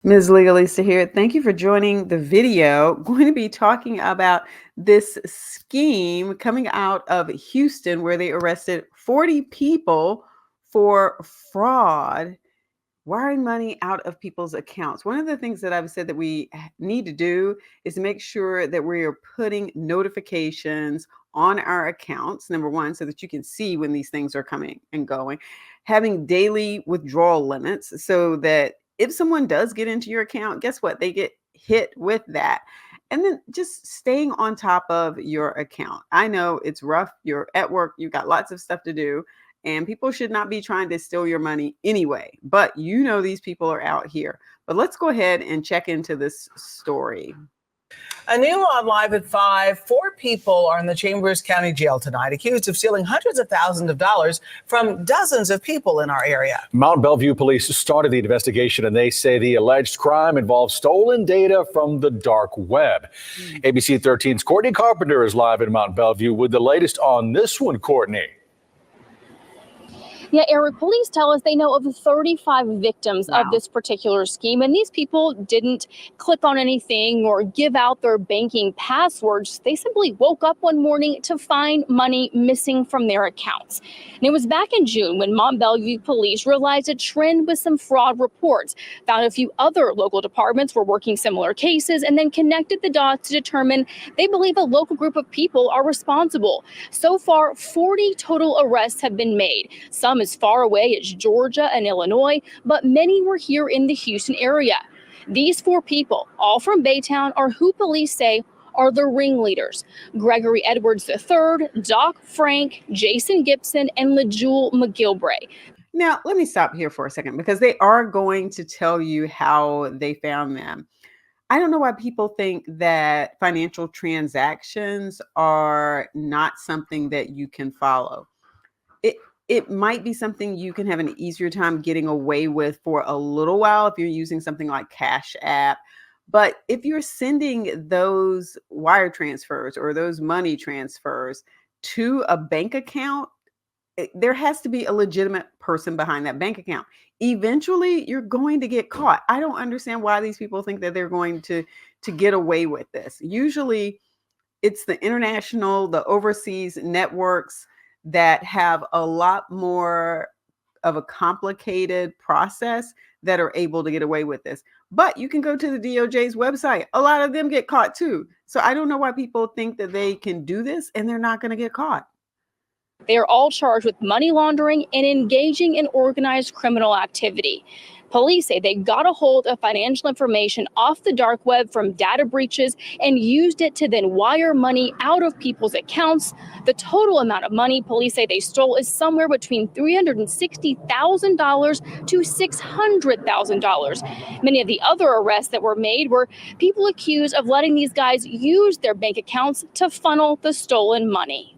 Ms. Legalista here. Thank you for joining the video. Going to be talking about this scheme coming out of Houston where they arrested 40 people for fraud, wiring money out of people's accounts. One of the things that I've said that we need to do is make sure that we are putting notifications on our accounts, number one, so that you can see when these things are coming and going, having daily withdrawal limits so that if someone does get into your account, guess what? They get hit with that. And then just staying on top of your account. I know it's rough. You're at work, you've got lots of stuff to do, and people should not be trying to steal your money anyway. But you know these people are out here. But let's go ahead and check into this story. A new on Live at 5, 4 people are in the Chambers County Jail tonight, accused of stealing hundreds of thousands of dollars from dozens of people in our area. Mount Bellevue police started the investigation, and they say the alleged crime involves stolen data from the dark web. ABC 13's Courtney Carpenter is live in Mount Bellevue with the latest on this one, Courtney. Yeah, Eric, police tell us they know of 35 victims of this particular scheme, and these people didn't click on anything or give out their banking passwords. They simply woke up one morning to find money missing from their accounts. And it was back in June when Mont Bellevue police realized a trend with some fraud reports, found a few other local departments were working similar cases, and then connected the dots to determine they believe a local group of people are responsible. So far, 40 total arrests have been made, some as far away as Georgia and Illinois, but many were here in the Houston area. These 4 people, all from Baytown, are who police say are the ringleaders: Gregory Edwards III, Doc Frank, Jason Gibson, and LaJewel McGilbray. Now, let me stop here for a second because they are going to tell you how they found them. I don't know why people think that financial transactions are not something that you can follow. It might be something you can have an easier time getting away with for a little while if you're using something like Cash App. But if you're sending those wire transfers or those money transfers to a bank account, there has to be a legitimate person behind that bank account. Eventually, you're going to get caught. I don't understand why these people think that they're going to get away with this. Usually, it's the international, the overseas networks that have a lot more of a complicated process that are able to get away with this. But you can go to the DOJ's website. A lot of them get caught too. So I don't know why people think that they can do this and they're not going to get caught. They are all charged with money laundering and engaging in organized criminal activity. Police say they got a hold of financial information off the dark web from data breaches and used it to then wire money out of people's accounts. The total amount of money police say they stole is somewhere between $360,000 to $600,000. Many of the other arrests that were made were people accused of letting these guys use their bank accounts to funnel the stolen money.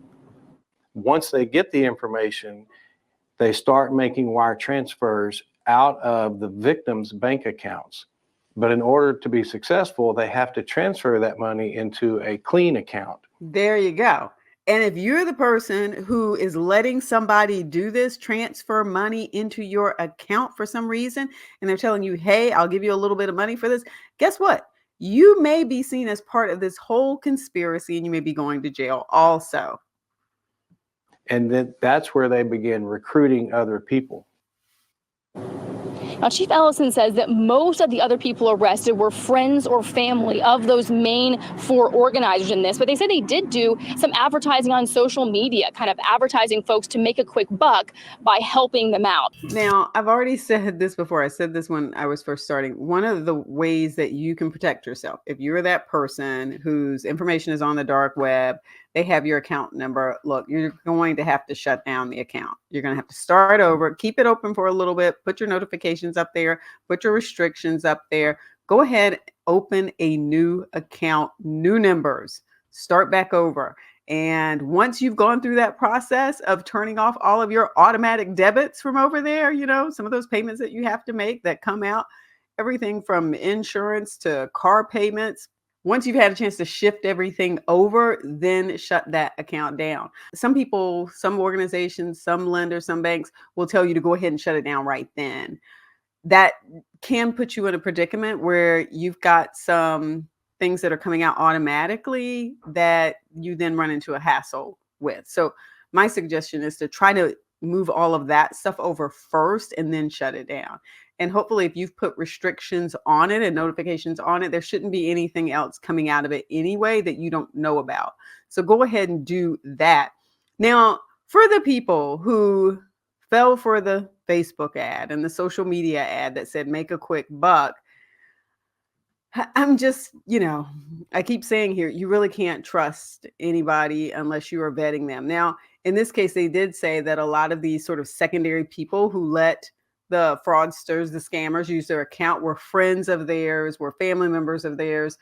Once they get the information, they start making wire transfers out of the victims' bank accounts. But in order to be successful, they have to transfer that money into a clean account. There you go. And if you're the person who is letting somebody do this, transfer money into your account for some reason, and they're telling you, hey, I'll give you a little bit of money for this, guess what? You may be seen as part of this whole conspiracy and you may be going to jail also. And then that's where they begin recruiting other people. Now, Chief Ellison says that most of the other people arrested were friends or family of those main 4 organizers in this, but they said they did do some advertising on social media, kind of advertising folks to make a quick buck by helping them out. Now, I've already said this before. I said this when I was first starting. One of the ways that you can protect yourself, if you're that person whose information is on the dark web, they have your account number. Look, you're going to have to shut down the account. You're going to have to start over, keep it open for a little bit, put your notifications up there, put your restrictions up there. Go ahead, open a new account, new numbers, start back over. And once you've gone through that process of turning off all of your automatic debits from over there, you know, some of those payments that you have to make that come out, everything from insurance to car payments. Once you've had a chance to shift everything over, then shut that account down. Some people, some organizations, some lenders, some banks will tell you to go ahead and shut it down right then. that can put you in a predicament where you've got some things that are coming out automatically that you then run into a hassle with. So my suggestion is to try to move all of that stuff over first and then shut it down. And hopefully if you've put restrictions on it and notifications on it, there shouldn't be anything else coming out of it anyway that you don't know about. So go ahead and do that. Now, for the people who fell for the Facebook ad and the social media ad that said make a quick buck, I'm just, I keep saying here, you really can't trust anybody unless you are vetting them. Now, in this case, they did say that a lot of these sort of secondary people who let the fraudsters, the scammers use their account were friends of theirs, were family members of theirs.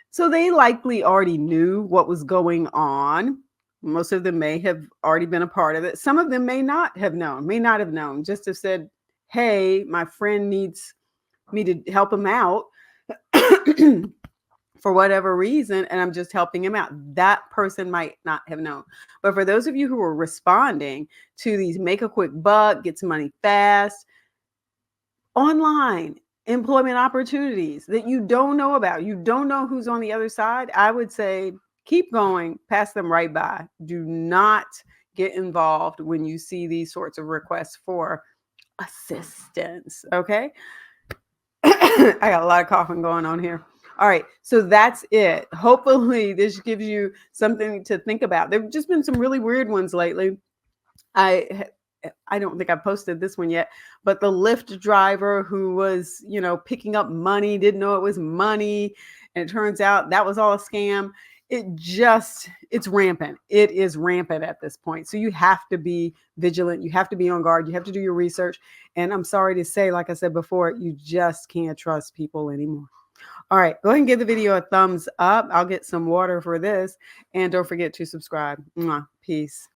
So they likely already knew what was going on. Most of them may have already been a part of it. Some of them may not have known, just have said, hey, my friend needs me to help him out for whatever reason, and I'm just helping him out. That person might not have known. But for those of you who are responding to these make a quick buck, get some money fast, online employment opportunities that you don't know about, you don't know who's on the other side, I would say keep going, pass them right by. Do not get involved when you see these sorts of requests for assistance, okay? I got a lot of coughing going on here. All right, so that's it. Hopefully this gives you something to think about. There have just been some really weird ones lately. I don't think I posted this one yet, but the Lyft driver who was, picking up money, didn't know it was money, and it turns out that was all a scam. It's rampant. It is rampant at this point. So you have to be vigilant. You have to be on guard. You have to do your research. And I'm sorry to say, like I said before, you just can't trust people anymore. All right, go ahead and give the video a thumbs up. I'll get some water for this. And don't forget to subscribe. Mwah. Peace.